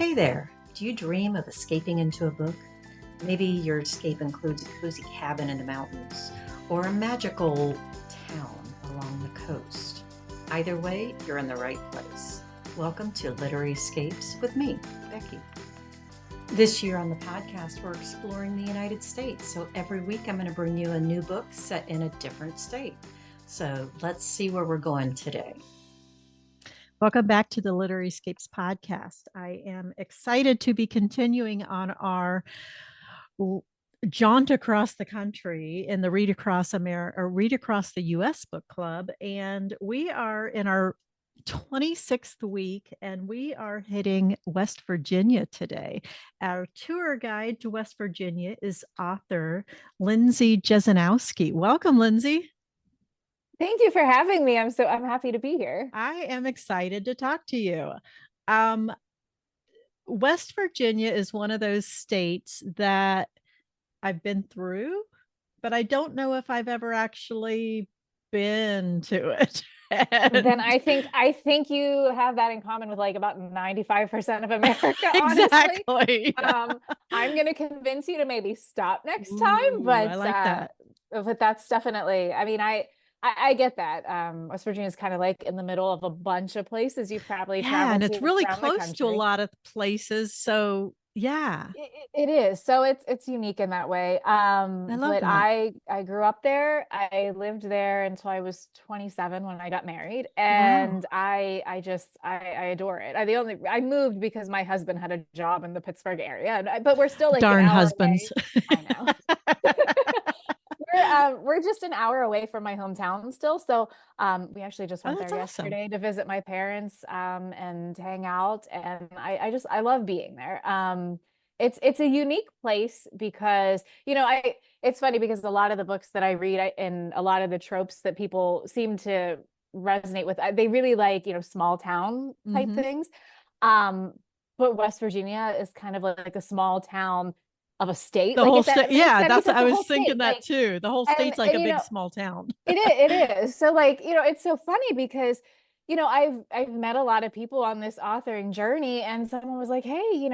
Hey there, do you dream of escaping into a book? Maybe your escape includes a cozy cabin in the mountains or a magical town along the coast. Either way, you're in the right place. Welcome to Literary Escapes with me, Becky. This year on the podcast, we're exploring the United States. So every week I'm going to bring you a new book set in a different state. So let's see where we're going today. Welcome back to the Literary Escapes podcast. I am excited to be continuing on our jaunt across the country in the Read Across America or Read Across the US book club. And we are in our 26th week and we are hitting West Virginia today. Our tour guide to West Virginia is author Lindsey Jesionowski. Welcome, Lindsey. Thank you for having me. I'm happy to be here. I am excited to talk to you. West Virginia is one of those states that I've been through, but I don't know if I've ever actually been to it. Then I think you have that in common with like about 95% of America, honestly. Exactly. I'm going to convince you to maybe stop next time, but I like that. But that's definitely, I mean, I get that. West Virginia is kind of like in the middle of a bunch of places you've probably traveled and to it's really around the close to a country. lot of places. So yeah, It is. So it's unique in that way. love But that. I grew up there. I lived there until I was 27 when I got married, Wow. and I adore it. I moved because my husband had a job in the Pittsburgh area, but we're still like an Darn hour husbands. away. I know. We're just an hour away from my hometown still. So we actually just Oh, went that's there awesome. yesterday to visit my parents and hang out. And I love being there. It's a unique place because, it's funny because a lot of the books that I read and a lot of the tropes that people seem to resonate with, they really like, small town type Mhm. things. Um, but West Virginia is kind of like a small town of a state. The Like whole if state. that makes Yeah, sense, that's because I the was whole thinking state, that like, too. The whole and state's like and a big small town. it is. So like, it's so funny because, I've met a lot of people on this authoring journey, and someone was like, hey,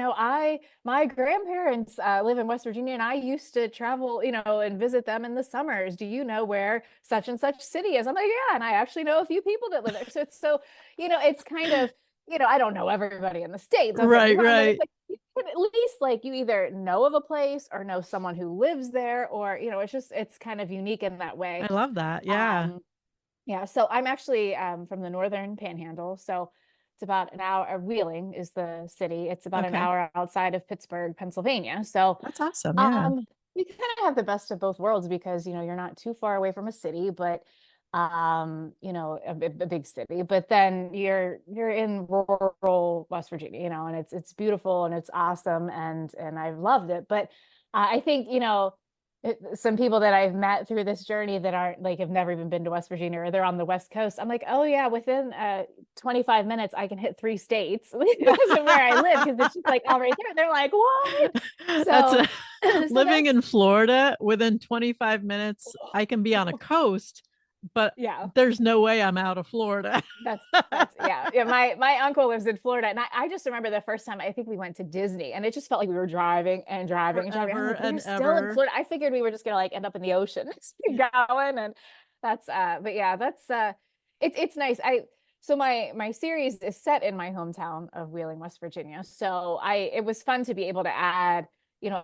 my grandparents live in West Virginia, and I used to travel, and visit them in the summers. Do you know where such and such city is? I'm like, yeah, and I actually know a few people that live there. So it's kind of, I don't know everybody in the state, don't get me Right, wrong, but it's right. like you can at least like you either know of a place or know someone who lives there, or it's kind of unique in that way. I love that. Yeah. um yeah, so I'm actually from the northern panhandle. So it's about an hour, Wheeling is the city. It's about an Okay. hour outside of Pittsburgh, Pennsylvania. So That's awesome. Yeah. um we kind of have the best of both worlds because, you're not too far away from a city, but a big city, but then you're in rural West Virginia, and it's beautiful and it's awesome, and I've loved it. But I think, some people that I've met through this journey that aren't like have never even been to West Virginia, or they're on the West Coast. I'm like, oh yeah, within 25 minutes I can hit 3 states because of where I live, because it's just like all right there. They're like, what? That's So so living that's in Florida within 25 minutes. I can be on a coast, but yeah. there's no way I'm out of Florida. That's yeah. My uncle lives in Florida, and I just remember the first time I think we went to Disney, and it just felt like we were driving and driving and driving. I'm Forever like, we're and still in ever. Florida. I figured we were just gonna like end up in the ocean, just keep going, and that's but yeah, that's it's nice. So my series is set in my hometown of Wheeling, West Virginia. So it was fun to be able to add,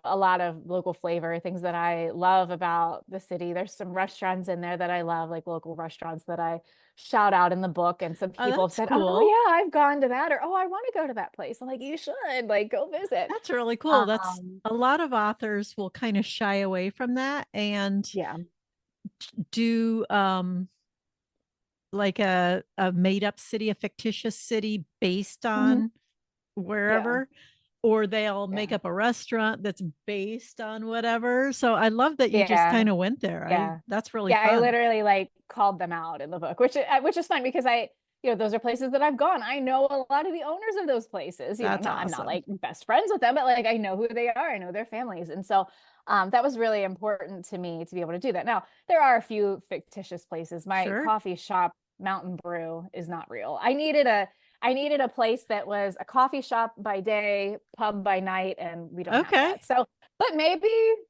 a lot of local flavor, things that I love about the city. There's some restaurants in there that I love, like local restaurants that I shout out in the book. And some Oh, people have that's said, oh cool. yeah, I've gone to that, or oh, I want to go to that place. I'm like, you should like go visit. That's really cool. That's Um, a lot of authors will kind of shy away from that and yeah. do like a made up city, a fictitious city based Mhm. on Yeah. wherever, or they'll make Yeah. up a restaurant that's based on whatever. So I love that you just Yeah. kind of went there. I Yeah. That's really Yeah. I fun. literally like called them out in the book, which is fun because those are places that I've gone. I know a lot of the owners of those places, That's not, I'm not awesome. like best friends with them, but like I know who they are. I know their families. And so that was really important to me to be able to do that. Now, there are a few fictitious places. My Sure. coffee shop, Mountain Brew, is not real. I needed a place that was a coffee shop by day, pub by night, and we don't have Okay. that. So, but maybe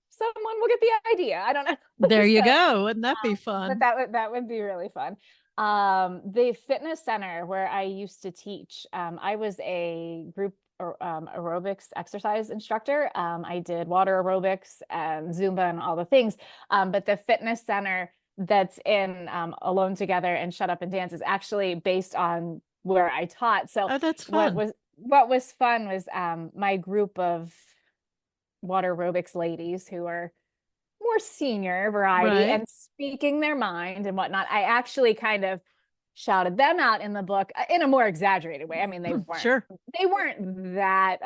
someone will get the idea. I don't know. There you So, go. Wouldn't that be but fun? that would be really fun. The fitness center where I used to teach, I was a group aerobics exercise instructor. I did water aerobics and Zumba and all the things. But the fitness center that's in Alone Together and Shut Up and Dance is actually based on where I taught. So Oh, that's fun. what was fun was my group of water aerobics ladies who are more senior variety Right. and speaking their mind and whatnot. I actually kind of shouted them out in the book in a more exaggerated way. I mean, Sure. they weren't that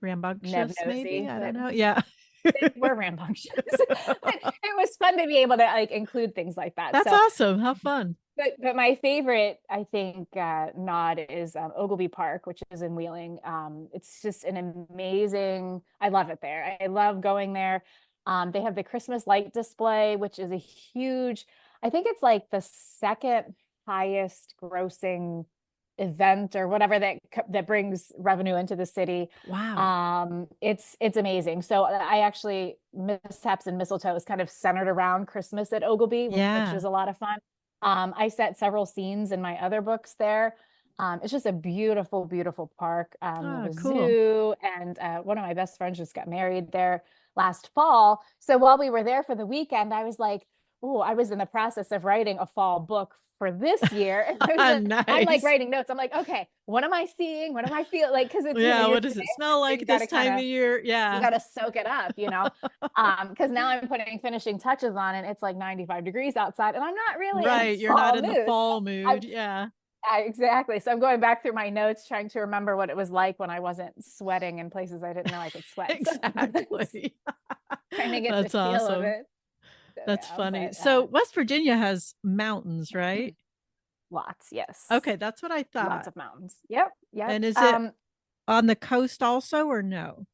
Rambunctious, maybe. neb-nosy, I but don't know. Yeah. they were rambunctious. But it was fun to be able to like include things like that. That's So, awesome. How fun. but my favorite, I think, nod is Ogilvy Park, which is in Wheeling. It's just an amazing. I love it there. I love going there. They have the Christmas light display, which is a huge. I think it's like the second highest grossing event or whatever that brings revenue into the city. Wow. It's amazing. So I actually Mishaps and Mistletoe is kind of centered around Christmas at Ogilvy, which Yeah. is a lot of fun. I set several scenes in my other books there. It's just a beautiful, beautiful park. Oh, The cool. zoo, and one of my best friends just got married there last fall. So while we were there for the weekend, I was like, oh, I was in the process of writing a fall book for this year. And I'm like Nice. writing notes. I'm like, okay, what am I seeing? What am I feeling? Like, because it's, Yeah. you're What does it smell there, like you this gotta time of year? you Yeah. got to soak it up, because now I'm putting finishing touches on it. It's like 95 degrees outside and I'm not really in Right. You're fall not in the mood. fall So mood. Yeah. exactly. So I'm going back through my notes, trying to remember what it was like when I wasn't sweating in places I didn't know I could sweat. So Exactly. trying to get the That's feel of awesome. it. So, That's yeah, funny. but So West Virginia has mountains, right? lots, yes. Okay, that's what I Lots thought. of mountains. Yep, yep. And is it on the coast also or no?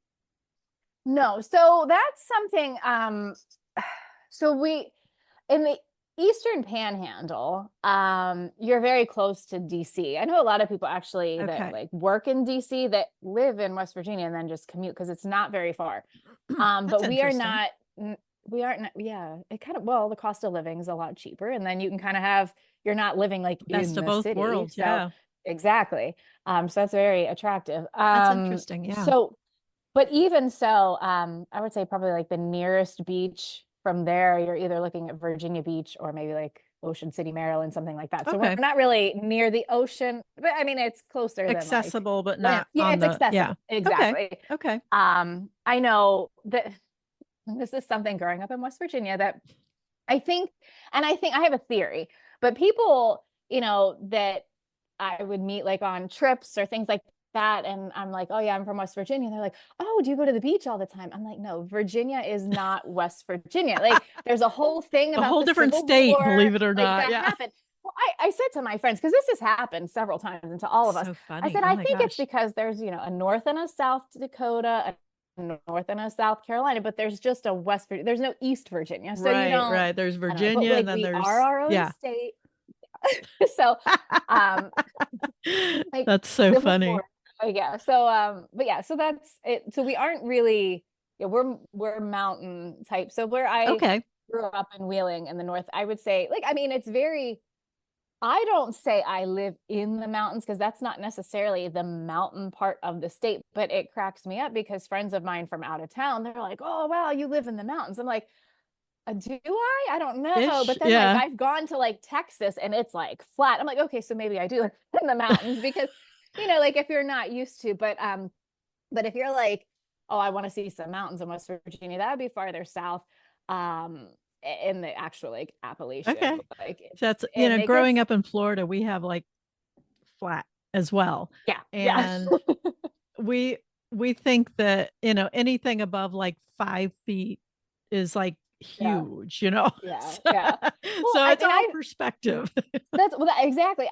No, so that's something so we in the Eastern Panhandle, you're very close to DC. I know a lot of people actually that Okay. like work in DC that live in West Virginia and then just commute because it's not very far. That's But we are interesting. not we aren't yeah, it kind of well, the cost of living is a lot cheaper and then you can kind of have you're not living like Best in of the both city. worlds. So Yeah. exactly. So that's very attractive. That's interesting. Yeah. So but even so, I would say probably like the nearest beach from there, you're either looking at Virginia Beach or maybe like Ocean City, Maryland, something like that. So we're Okay. not really near the ocean, but I mean it's closer than like Accessible, but land. not Yeah, on it's the, yeah. accessible. Okay. Exactly. Okay. I know that this is something growing up in West Virginia that I think, and I think I have a theory, but people, that I would meet like on trips or things like that. And I'm like, oh yeah, I'm from West Virginia. And they're like, oh, do you go to the beach all the time? I'm like, no, Virginia is not West Virginia. Like there's a whole thing A about whole the different Civil state, War, believe it or like not. that Yeah. happened. Well, I said to my friends, because this has happened several times and to all of us, So I funny. said, Oh I my think it's gosh. because there's, a North and a South Dakota, a North and a South Carolina, but there's just a West Virginia, there's no East Virginia. So you Right, don't, right. There's I don't know, but Virginia and like then we are there's, our own yeah. state. So, like that's so Civil funny. War. Oh yeah. So, but yeah, so that's it. So we aren't really, yeah, we're mountain type. So where I Okay. grew up in Wheeling in the north, I would say, like, I mean, it's very, I don't say I live in the mountains because that's not necessarily the mountain part of the state, but it cracks me up because friends of mine from out of town, they're like, oh, wow, you live in the mountains. I'm like, do I? I don't know. Ish. But then like Yeah. I've gone to like Texas and it's like flat. I'm like, okay, so maybe I do live in the mountains because, like if you're not used to, but if you're like, oh, I want to see some mountains in West Virginia, that would be farther south. In the actual like Appalachian. Okay. Like That's, it growing gets, up in Florida, we have like flat as well. yeah. And we think that, anything above like 5 feet is like Yeah. huge, Yeah. Yeah. Well, so it's and all perspective. exactly.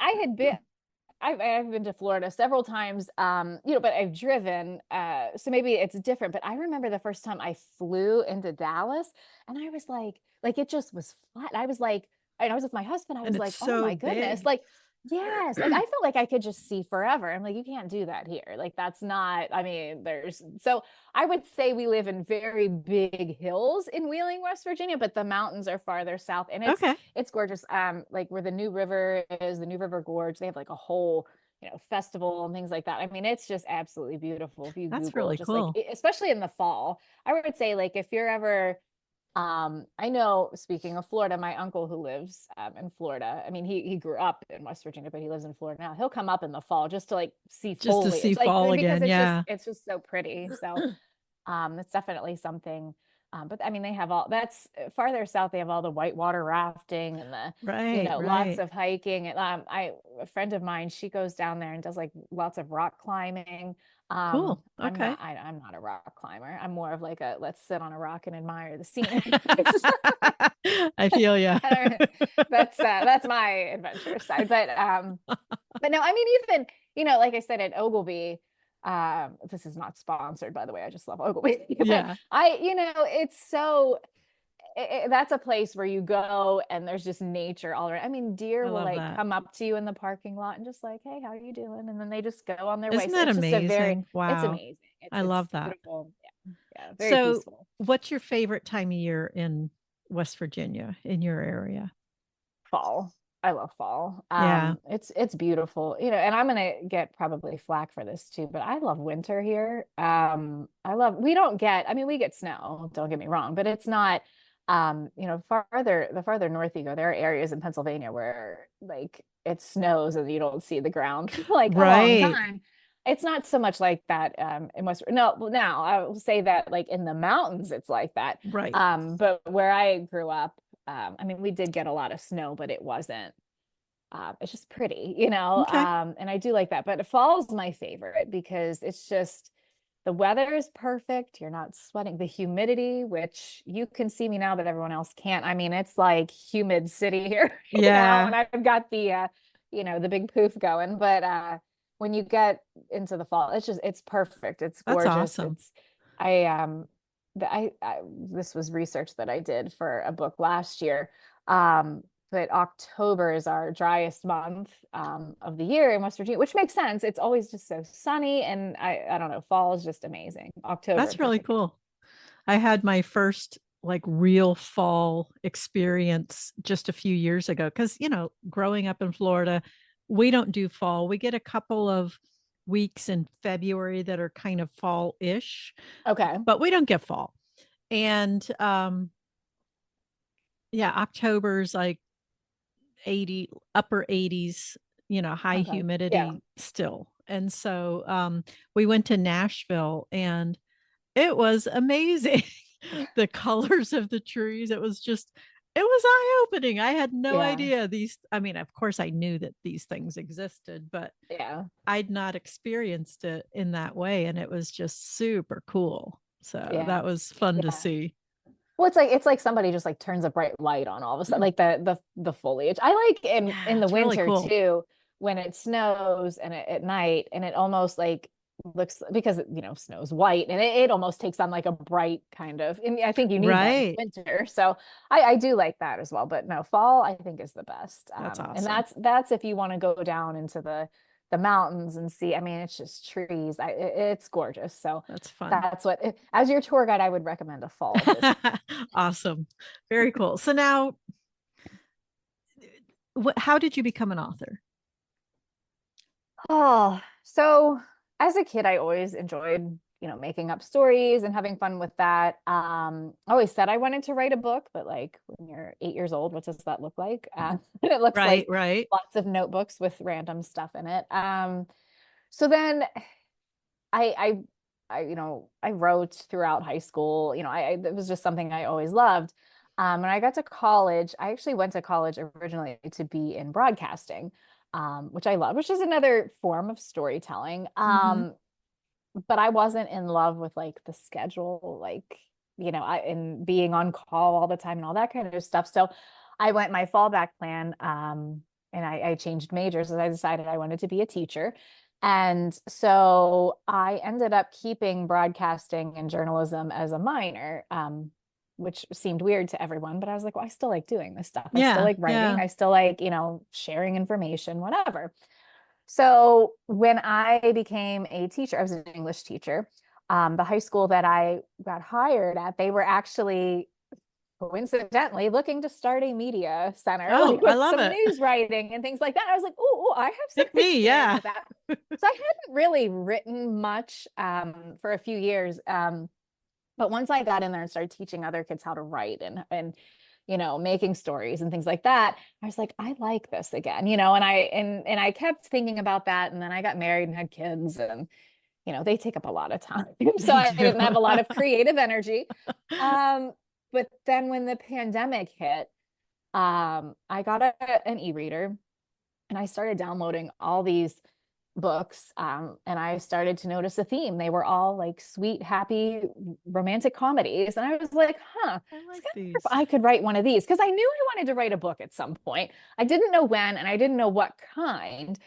I've been to Florida several times, but I've driven, so maybe it's different. But I remember the first time I flew into Dallas, and I was like it just was flat. I was like, and I was with my husband. I And was it's like, oh so my goodness, big. like Yes, like I felt like I could just see forever. I'm like, you can't do that here. Like that's not, I mean, so I would say we live in very big hills in Wheeling, West Virginia, but the mountains are farther south and Okay. it's gorgeous. Like where the New River is, the New River Gorge, they have like a whole, festival and things like that. I mean, it's just absolutely beautiful if you That's Google really just like, cool. especially in the fall. I would say like if you're ever I know, speaking of Florida, my uncle who lives in Florida, I mean, he grew up in West Virginia, but he lives in Florida now. He'll come up in the fall just to like see Just to see foliage, like fall because again. Yeah. it's just so pretty. So it's definitely something. But I mean, they have all that's farther south, they have all the whitewater rafting and the, Right, lots right. of hiking. And a friend of mine, she goes down there and does like lots of rock climbing. Cool. Okay. I'm not a rock climber. I'm more of like a let's sit on a rock and admire the scenery. I feel ya. That's my adventure side. But no, I mean, even, like I said, at Ogilvy, this is not sponsored, by the way. I just love Ogilvy. But Yeah, it's so that's a place where you go and there's just nature all around. I mean, deer I will love like that. come up to you in the parking lot and just like, hey, how are you doing? And then they just go on their way. Isn't So that it's just amazing? it's Wow. amazing. It's I it's love that. beautiful. Yeah, very So, peaceful. what's your favorite time of year in West Virginia, in your area? Fall. I love fall. Yeah. It's beautiful, and I'm gonna get probably flack for this too, but I love winter here. We don't get, I mean, we get snow, don't get me wrong, but it's not, the farther north you go, there are areas in Pennsylvania where like it snows and you don't see the ground for like a long Right. time. It's not so much like that in West. No, well, now I will say that like in the mountains, it's like that. Right. But where I grew up, I mean, we did get a lot of snow, but it wasn't, it's just pretty, Okay. and I do like that. But fall's my favorite because it's just the weather is perfect. You're not sweating. The humidity, which you can see me now, but everyone else can't. I mean, it's like humid city here, Yeah. and I've got the big poof going. But when you get into the fall, it's perfect. It's That's gorgeous. awesome. I this was research that I did for a book last year. But October is our driest month of the year in West Virginia, which makes sense. It's always just so sunny, and I don't know, fall is just amazing. October in That's really particular. cool. I had my first like real fall experience just a few years ago because, growing up in Florida, we don't do fall. We get a couple of weeks in February that are kind of fall-ish, Okay. but we don't get fall. And yeah, October's like 80, upper 80s, high Okay. Yeah. humidity still. And so we went to Nashville and it was amazing. The colors of the trees, it was eye-opening. I had no Yeah. idea I mean, of course I knew that these things existed, but Yeah. I'd not experienced it in that way, and it was just super cool. So Yeah. that was fun to Yeah. see. Well, it's like somebody just like turns a bright light on all of a sudden, like the foliage. I like in Yeah, the it's really winter cool. too, when it snows and at night, and it almost like looks because snow's white and it almost takes on like a bright kind of. And I think you need that in Right. winter, so I do like that as well. But no, fall I think is the best, That's and awesome. that's if you want to go down into the mountains and see. I mean, it's just trees. It's gorgeous. So That's fun. that's what, as your tour guide, I would recommend a fall visit. Awesome. Very cool. So now, how did you become an author? Oh, so as a kid, I always enjoyed, making up stories and having fun with that. I always said I wanted to write a book, but like when you're 8 years old, what does that look like? It looks Right, like right. lots of notebooks with random stuff in it. So then I, I wrote throughout high school. It was just something I always loved. When I got to college, I actually went to college originally to be in broadcasting, which I love, which is another form of storytelling. Mm-hmm. But I wasn't in love with like the schedule, like, and being on call all the time and all that kind of stuff. So I went my fallback plan, and I changed majors as I decided I wanted to be a teacher. And so I ended up keeping broadcasting and journalism as a minor, which seemed weird to everyone, but I was like, well, I still like doing this stuff. I still Yeah. like writing. Yeah. I still like, sharing information, whatever. So when I became a teacher, I was an English teacher. The high school that I got hired at, they were actually coincidentally looking to start a media center, Oh, like I with love some it. news writing and things like that. I was like, oh, I have some Pick me. experience Yeah. with that. So I hadn't really written much for a few years. But once I got in there and started teaching other kids how to write and making stories and things like that, I was like, I like this again, and I kept thinking about that. And then I got married and had kids, and they take up a lot of time. So They I do. didn't have a lot of creative energy. But then when the pandemic hit, I got an e-reader, and I started downloading all these books, and I started to notice a theme. They were all like sweet, happy, romantic comedies. And I was like, I I like wonder if these. I could write one of these, because I knew I wanted to write a book at some point. I didn't know when, and I didn't know what kind.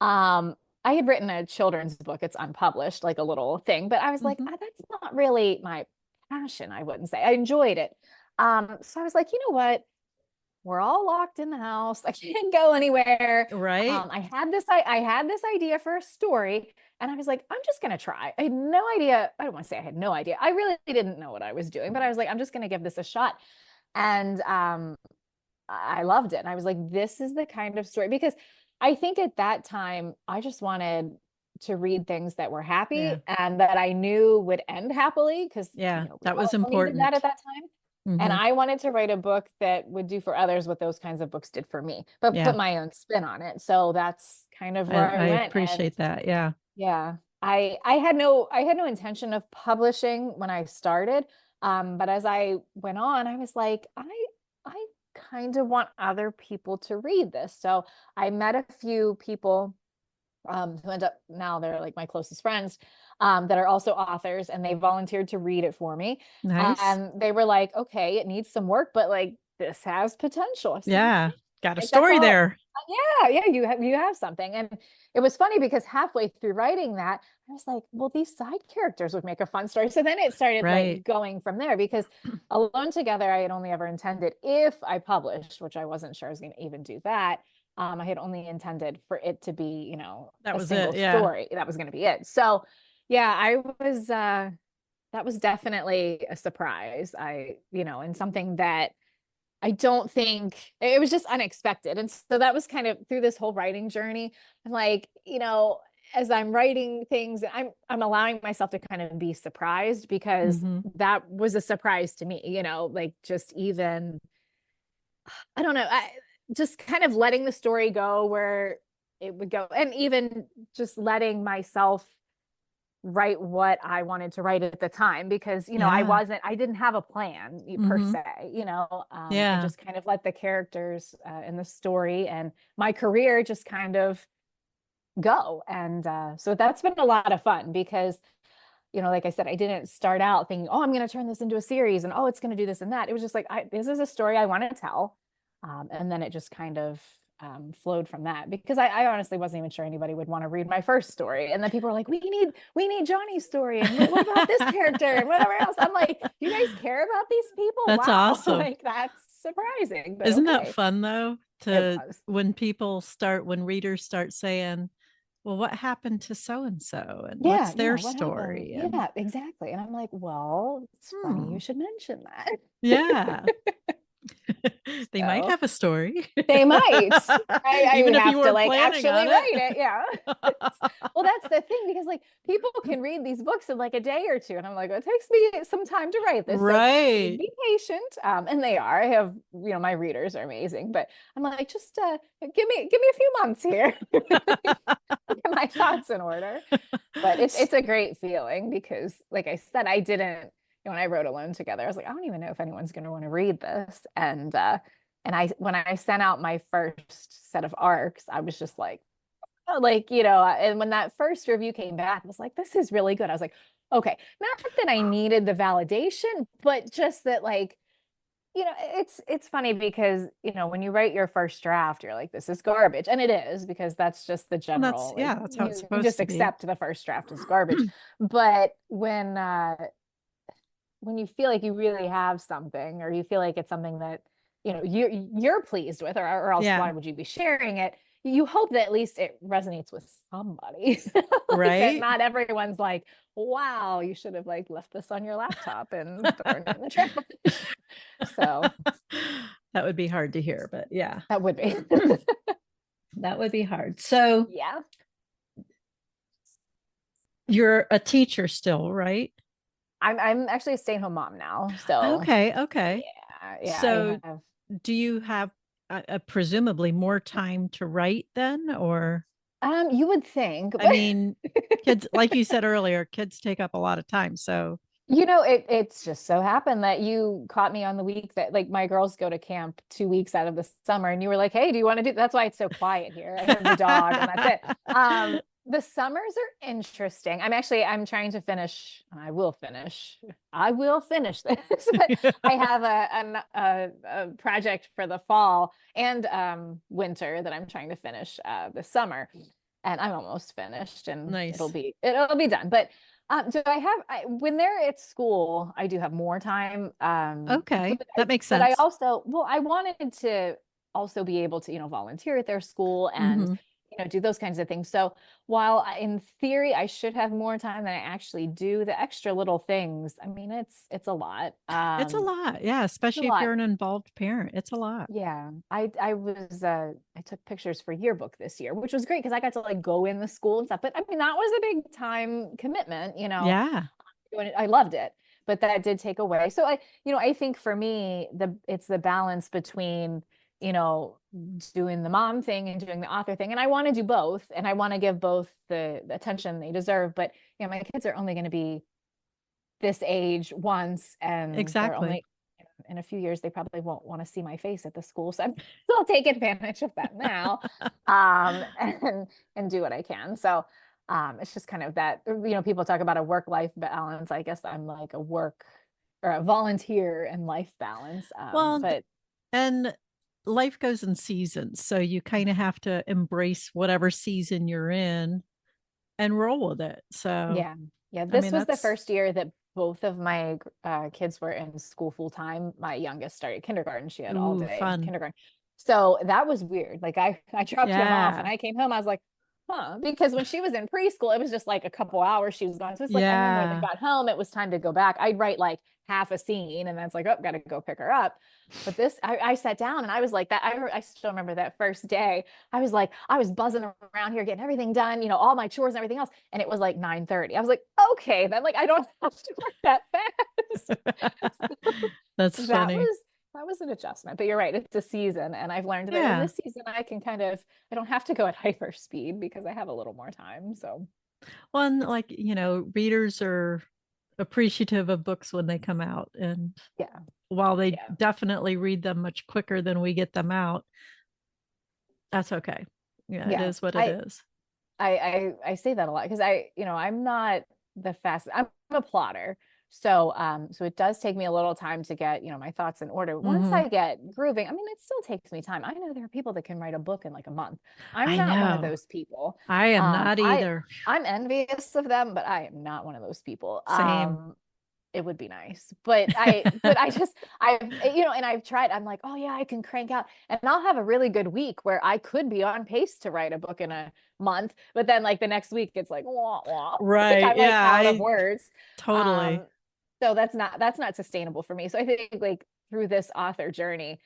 I had written a children's book. It's unpublished, like a little thing, but I was like, Mhm. That's not really my passion, I wouldn't say. I enjoyed it. So I was like, you know what? We're all locked in the house. I can't go anywhere. Right. I had this idea for a story, and I was like, I'm just gonna try. I had no idea. I don't want to say I had no idea. I really didn't know what I was doing, but I was like, I'm just gonna give this a shot. And I loved it. And I was like, this is the kind of story, because I think at that time I just wanted to read things that were happy Yeah. and that I knew would end happily, because Yeah. we That was all needed that important. at that time. And Mhm. I wanted to write a book that would do for others what those kinds of books did for me, but Yeah. put my own spin on it. So that's kind of where I I went. And appreciate that. Yeah. yeah, I had no intention of publishing when I started. But as I went on, I was like, I kind of want other people to read this. So I met a few people who end up, now they're like my closest friends, that are also authors, and they volunteered to read it for me. Nice. And they were like, okay, it needs some work, but like this has potential. I said, Yeah. Got a like, that's story all. there. Yeah, you have something. And it was funny because halfway through writing that, I was like, well, these side characters would make a fun story. So then it started Right. like going from there, because Alone Together, I had only ever intended, if I published, which I wasn't sure I was going to even do that. I had only intended for it to be, That a was it. single Yeah. story. That was going to be it. So yeah, that was definitely a surprise. And something that I don't think, it was just unexpected. And so that was kind of through this whole writing journey. I'm like, as I'm writing things, I'm allowing myself to kind of be surprised, because Mhm. that was a surprise to me, like just even, I don't know, just kind of letting the story go where it would go, and even just letting myself write what I wanted to write at the time, because Yeah. I didn't have a plan per Mhm. se. I Yeah. just kind of let the characters in the story and my career just kind of go. And so that's been a lot of fun, because like I said, I didn't start out thinking, oh, I'm going to turn this into a series, and oh, it's going to do this and that. It was just like, this is a story I want to tell. And then it just kind of flowed from that, because I honestly wasn't even sure anybody would want to read my first story. And then people were like, we need Johnny's story. And what about this character and whatever else? I'm like, you guys care about these people? That's Wow. awesome. Like, that's surprising, but Isn't that okay. fun though? It To was. when readers start saying, well, what happened to so and so? And Yeah. what's Yeah. their What happened? story? And Yeah, exactly. And I'm like, well, it's funny you should mention that. yeah. They might So have a story. they might. I Even would if you have to weren't like planning actually on it. write it. Yeah. Well, that's the thing, because like people can read these books in like a day or two. And I'm like, well, it takes me some time to write this. So please Right. be patient. And they are. I have, my readers are amazing, but I'm like, just give me a few months here. Get my thoughts in order. But it's a great feeling, because like I said, I didn't, when I wrote Alone Together, I was like, I don't even know if anyone's going to want to read this. And when I sent out my first set of arcs, I was just like, oh, like, and when that first review came back, I was like, this is really good. I was like, okay, not that I needed the validation, but just that, like, it's funny, because, when you write your first draft, you're like, this is garbage. And it is, because that's just the Well, general, like, that's how it's you supposed just to be. accept the first draft as garbage. But when, when you feel like you really have something, or you feel like it's something that, you're pleased with, or else Yeah. why would you be sharing it? You hope that at least it resonates with somebody. Like that Right. not everyone's like, wow, you should have like left this on your laptop and thrown it in the trash. So That would be hard to hear, but yeah, that would be. that would be hard. So Yeah. you're a teacher still, right? I'm actually a stay-at-home mom now. So Okay. Okay. yeah, So I have. do you have presumably more time to write then, or You would think, I but mean, kids, like you said earlier, kids take up a lot of time. So it's just so happened that you caught me on the week that like my girls go to camp 2 weeks out of the summer, and you were like, "Hey, do you want to do?" That's why it's so quiet here. I have the dog, and that's it. The summers are interesting. I'm trying to finish. I will finish. I will finish this. But I have a project for the fall and winter that I'm trying to finish this summer, and I'm almost finished, and Nice. it'll be done. But do when they're at school, I do have more time. Okay, that makes But I sense. also, well, I wanted to also be able to, volunteer at their school and, Mhm. do those kinds of things. So while in theory I should have more time than I actually do, the extra little things, I mean, it's a lot. It's a lot. Yeah, It's a especially if lot. you're an involved parent. It's a lot. Yeah, I took pictures for yearbook this year, which was great because I got to like go in the school and stuff. But I mean, that was a big time commitment, Yeah. I loved it, but that did take away. So I think for me, it's the balance between, doing the mom thing and doing the author thing. And I want to do both, and I want to give both the attention they deserve. But my kids are only going to be this age once, and they're Exactly. only in a few years they probably won't want to see my face at the school, so I'm still take advantage of that now, and do what I can. So it's just kind of that, people talk about a work-life balance. I guess I'm like a work or a volunteer and life balance, Well, but and life goes in seasons, so you kind of have to embrace whatever season you're in and roll with it. So, yeah, I this mean, was the that's first year that both of my kids were in school full time. My youngest started kindergarten. She had all ooh, day fun. kindergarten. So that was weird. Like I dropped him off and Yeah. I came home. I was like, huh, because when she was in preschool, it was just like a couple hours she was gone. So it's like, and then when they Yeah. got home, it was time to go back. I'd write like half a scene and then it's like, oh, gotta go pick her up. But this, I sat down and I was like that. I still remember that first day. I was like, I was buzzing around here, getting everything done, all my chores and everything else. And it was like 9:30. I was like, okay, then like I don't have to work that fast. That's that funny. was that was an adjustment. But you're right, it's a season. And I've learned that in Yeah. this season I don't have to go at hyper speed because I have a little more time. So Well, and it's like, readers are appreciative of books when they come out. And yeah, while they yeah, definitely read them much quicker than we get them out, that's okay. Yeah, it yeah. is what it is. I say that a lot because I'm not the fast. I'm a plotter. So so it does take me a little time to get, my thoughts in order. Once Hmm. I get grooving, I mean, it still takes me time. I know there are people that can write a book in like a month. I'm I not one of know. those people. I am Um not I either. I'm envious of them, but I am not one of those people. Same. It would be nice, but I just and I've tried. I'm like, oh yeah, I can crank out, and I'll have a really good week where I could be on pace to write a book in a month, but then like the next week it's like wah, wah. Like Right. I'm like Yeah, out of I words. totally. um so that's not sustainable for me. So I think like through this author journey,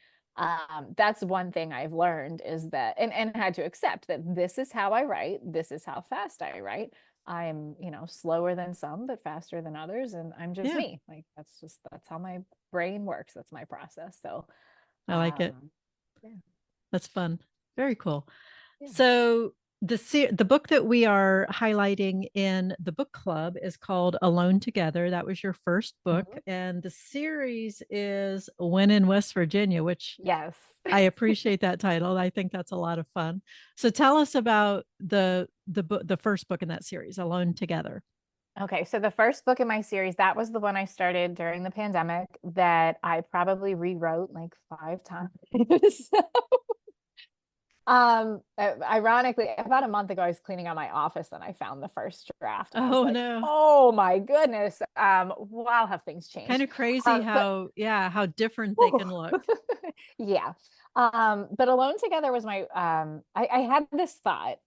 that's one thing I've learned is that, and had to accept that this is how I write, this is how fast I write. I'm, slower than some, but faster than others. And I'm just Yeah, me. Like that's how my brain works. That's my process. So, I like it. yeah, That's fun. Very cool. yeah. So the book that we are highlighting in the book club is called Alone Together. That was your first book, Mhm. and the series is When in West Virginia, which Yes. I appreciate that title. I think that's a lot of fun. So tell us about the first book in that series, Alone Together. Okay, so the first book in my series, that was the one I started during the pandemic that I probably rewrote like 5 times. Ironically, about a month ago, I was cleaning out my office and I found the first draft. And I was Oh like, no. oh my goodness. Wow, have things Kind changed. of crazy But how different they whew, can look. yeah. But Alone Together was my I had this thought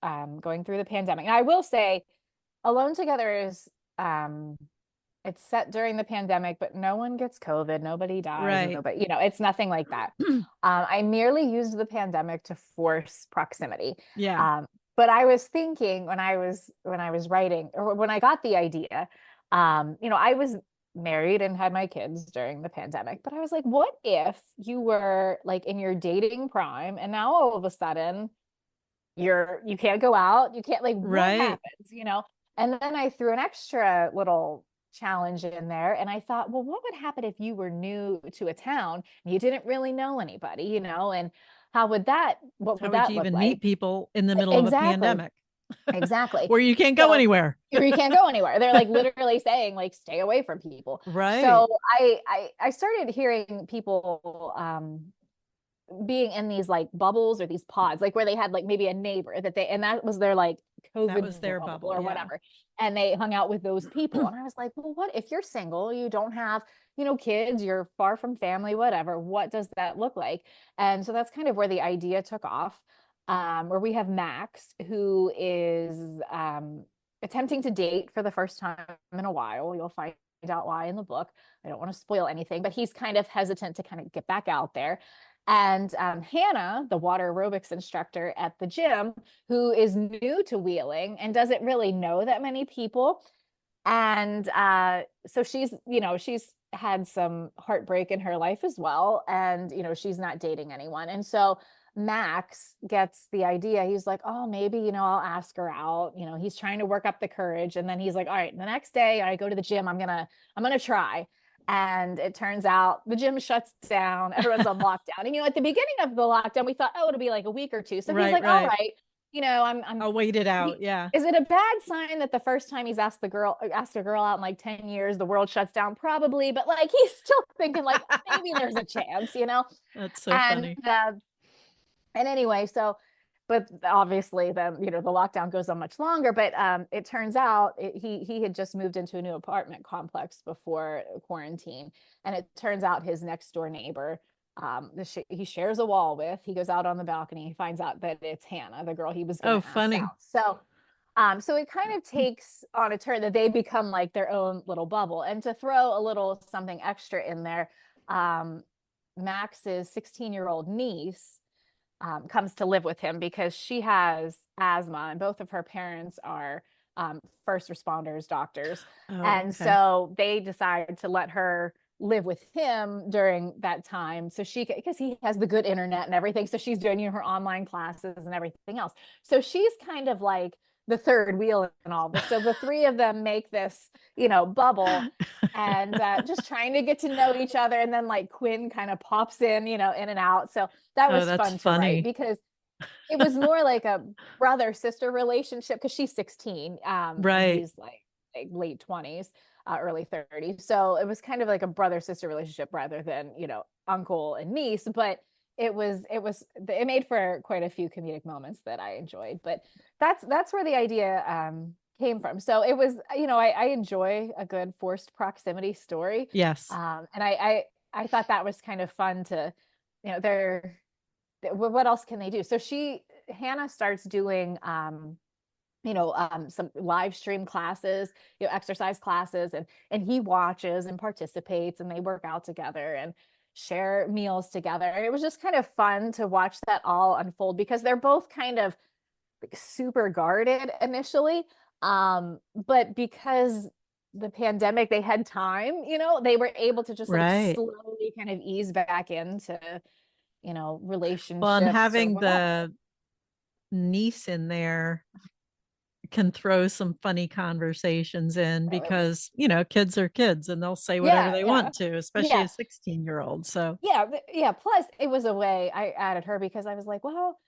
going through the pandemic. And I will say Alone Together is it's set during the pandemic, but no one gets COVID, nobody dies, Right. nobody, it's nothing like that. I merely used the pandemic to force proximity. Yeah. But I was thinking when I was writing or when I got the idea, I was married and had my kids during the pandemic, but I was like, what if you were like in your dating prime and now all of a sudden you can't go out, you can't like what Right. happens? And then I threw an extra little challenge in there and I thought, well, what would happen if you were new to a town and you didn't really know anybody, and what How would would you that look even like? meet people in the middle of a Exactly. pandemic Exactly. where you can't go So anywhere? you can't go anywhere. They're like literally saying like stay away from people. Right. So I started hearing people being in these like bubbles or these pods, like where they had like maybe a neighbor and that was their like That was COVID their bubble bubble. or Yeah. whatever. And they hung out with those people. And I was like, well, what if you're single, you don't have, kids, you're far from family, whatever. What does that look like? And so that's kind of where the idea took off. Where we have Max, who is attempting to date for the first time in a while. You'll find out why in the book. I don't want to spoil anything, but he's kind of hesitant to kind of get back out there. And Hannah, the water aerobics instructor at the gym, who is new to wheeling and doesn't really know that many people. And so she's had some heartbreak in her life as well. And, she's not dating anyone. And so Max gets the idea. He's like, oh, maybe, I'll ask her out. He's trying to work up the courage. And then he's like, all right, the next day I go to the gym, I'm gonna try. And it turns out the gym shuts down. Everyone's on lockdown. And at the beginning of the lockdown, we thought, oh, it'll be like a week or two. So he's Right. like, all Right. right, I'm I'll wait it out. Yeah. is it a bad sign that the first time he's asked a girl out in like 10 years, the world shuts down? Probably, but like he's still thinking like maybe there's a chance. That's so And funny. and anyway, but obviously the lockdown goes on much longer. But it turns out he had just moved into a new apartment complex before quarantine, and it turns out his next door neighbor, he shares a wall with. He goes out on the balcony. He finds out that it's Hannah, the girl he was going Oh, to ask funny. out. So it kind of takes on a turn that they become like their own little bubble. And to throw a little something extra in there, Max's 16-year-old niece comes to live with him because she has asthma and both of her parents are first responders, doctors. Oh, And okay. so they decide to let her live with him during that time. So because he has the good internet and everything. So she's doing, her online classes and everything else. So she's kind of like the third wheel in all this. So the three of them make this, bubble and just trying to get to know each other. And then like Quinn kind of pops in and out. So that Oh, was that's fun to write funny. because it was more like a brother sister relationship because she's 16 and Right. he's like late 20s, early 30s. So it was kind of like a brother sister relationship rather than, uncle and niece, but it made for quite a few comedic moments that I enjoyed. But that's where the idea came from. So it was, I enjoy a good forced proximity story. Yes. And I thought that was kind of fun to, what else can they do? So Hannah starts doing some live stream classes, exercise classes, and he watches and participates and they work out together and share meals together. And it was just kind of fun to watch that all unfold because they're both kind of like super guarded initially. But because the pandemic, they had time, they were able to just like Right. slowly kind of ease back into, Well, and relationships or having whatever. the niece in there can throw some funny conversations in So it was, because, kids are kids and they'll say whatever yeah, they yeah, want to, especially yeah. a 16-year-old. So, Yeah. Plus, it was a way I added her because I was like, well,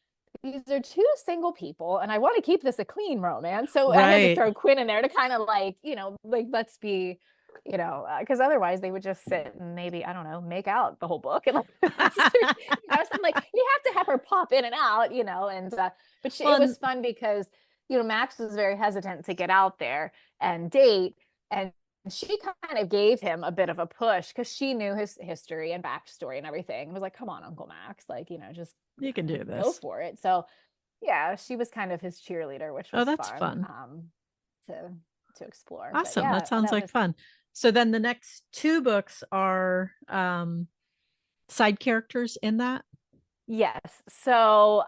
these are two single people, and I want to keep this a clean romance. So I had to right. throw Quinn in there to kind of like, like let's be you know, because otherwise they would just sit and maybe, I don't know, make out the whole book. And like, you know, so I'm like, you have to have her pop in and out, you know, and, but it was fun because, you know, Max was very hesitant to get out there and date. And she kind of gave him a bit of a push because she knew his history and backstory and everything. It was like, come on, Uncle Max, like, you know, just you can do this. Go for it. So yeah, she was kind of his cheerleader, which was that's fun. To explore. Awesome. That sounds like fun. So then the next 2 books are side characters in that? Yes. So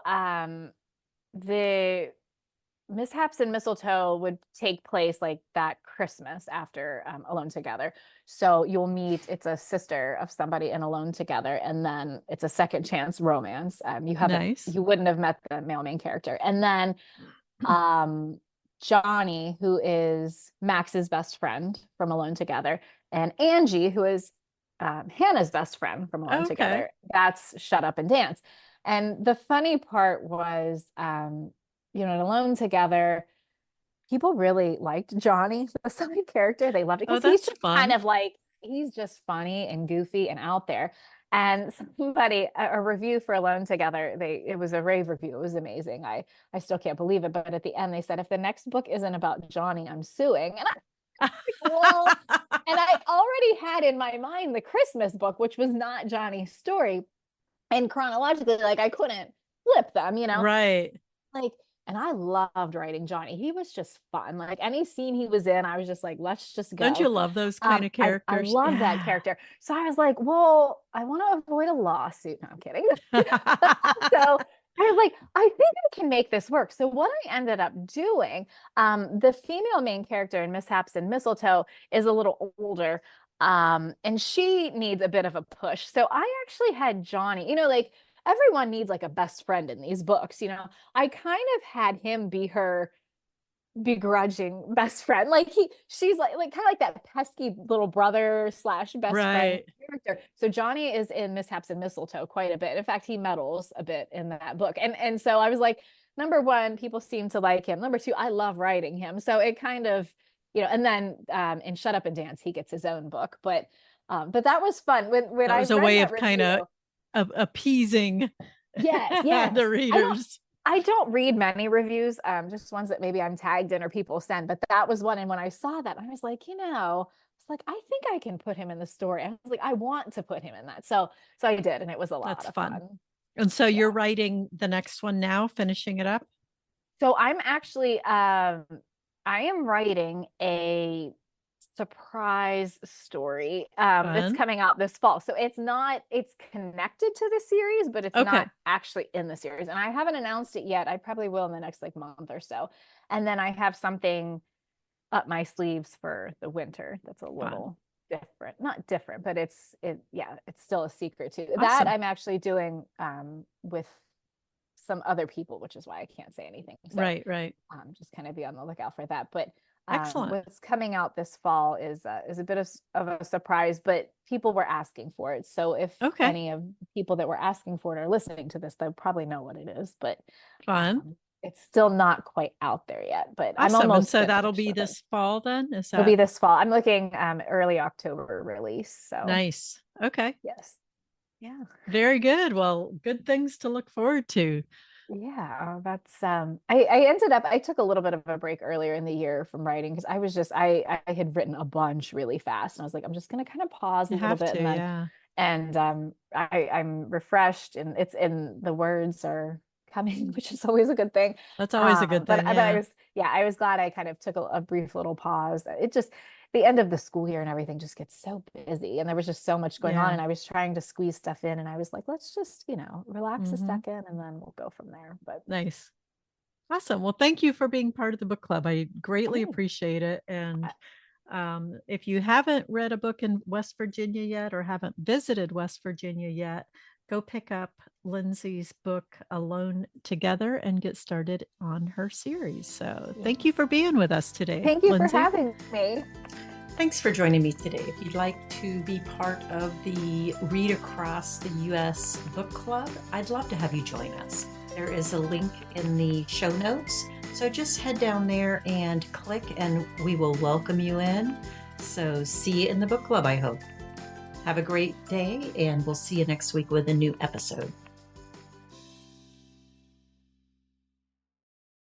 the Mishaps in Mistletoe would take place like that Christmas after Alone Together. So you'll meet, it's a sister of somebody in Alone Together, and then it's a second chance romance. You wouldn't have met the male main character. And then Johnny, who is Max's best friend from Alone Together, and Angie, who is Hannah's best friend from Alone Together. That's Shut Up and Dance. And the funny part was, you know, in Alone Together, people really liked Johnny, the side character. They loved it because he's just kind of like, he's just funny and goofy and out there. And somebody, a review for Alone Together, it was a rave review. It was amazing. I still can't believe it. But at the end, they said, if the next book isn't about Johnny, I'm suing. And well, and I already had in my mind the Christmas book, which was not Johnny's story. And chronologically, like I couldn't flip them, you know? Right. Like, and I loved writing Johnny. He was just fun. Like any scene he was in, I was just like, let's just go. Don't you love those kind of characters? I love that character. So I was like, well, I want to avoid a lawsuit. No, I'm kidding. So I was like, I think I can make this work. So what I ended up doing, the female main character in Mishaps in Mistletoe is a little older. And she needs a bit of a push. So I actually had Johnny, you know, like everyone needs like a best friend in these books, you know. I kind of had him be her begrudging best friend. Like she's like kind of like that pesky little brother / best friend character. So Johnny is in Mishaps in Mistletoe quite a bit. In fact, he meddles a bit in that book. And so I was like, number 1, people seem to like him. Number 2, I love writing him. So it kind of, you know, and then in Shut Up and Dance, he gets his own book. But that was fun. When that was a way of kind of appeasing the readers. I don't read many reviews, just ones that maybe I'm tagged in or people send, but that was one. And when I saw that, I was like, you know, it's like, I think I can put him in the story. I was like, I want to put him in that. So I did. And it was a lot of fun. And so you're writing the next one now, finishing it up? So I'm actually, I am writing a surprise story that's coming out this fall. So it's connected to the series, but it's not actually in the series. And I haven't announced it yet. I probably will in the next like month or so. And then I have something up my sleeves for the winter that's a little different. Not different, but it's still a secret too. Awesome. That I'm actually doing with some other people, which is why I can't say anything. So, right. Just kind of be on the lookout for that. But excellent. What's coming out this fall is a bit of a surprise, but people were asking for it. So if any of the people that were asking for it are listening to this, they'll probably know what it is. But fun. It's still not quite out there yet. But awesome. I'm almost. And so that'll be this fall then? It'll be this fall. I'm looking early October release. So nice. Okay. Yes. Yeah. Very good. Well, good things to look forward to. Yeah, that's I took a little bit of a break earlier in the year from writing because I was just I had written a bunch really fast and I was like, I'm just gonna kind of pause a little bit and I'm refreshed and the words are coming, which is always a good thing. That's always a good thing. But I was glad I kind of took a brief little pause. It just the end of the school year and everything just gets so busy and there was just so much going on and I was trying to squeeze stuff in and I was like, let's just, you know, relax a second and then we'll go from there. But nice. Awesome. Well, thank you for being part of the book club. I greatly appreciate it. And if you haven't read a book in West Virginia yet or haven't visited West Virginia yet, go pick up Lindsey's book Alone Together and get started on her series. So thank you for being with us today. Thank you Lindsey. for having me. Thanks for joining me today. If you'd like to be part of the Read Across the U.S. Book Club, I'd love to have you join us. There is a link in the show notes. So just head down there and click and we will welcome you in. So see you in the book club, I hope. Have a great day, and we'll see you next week with a new episode.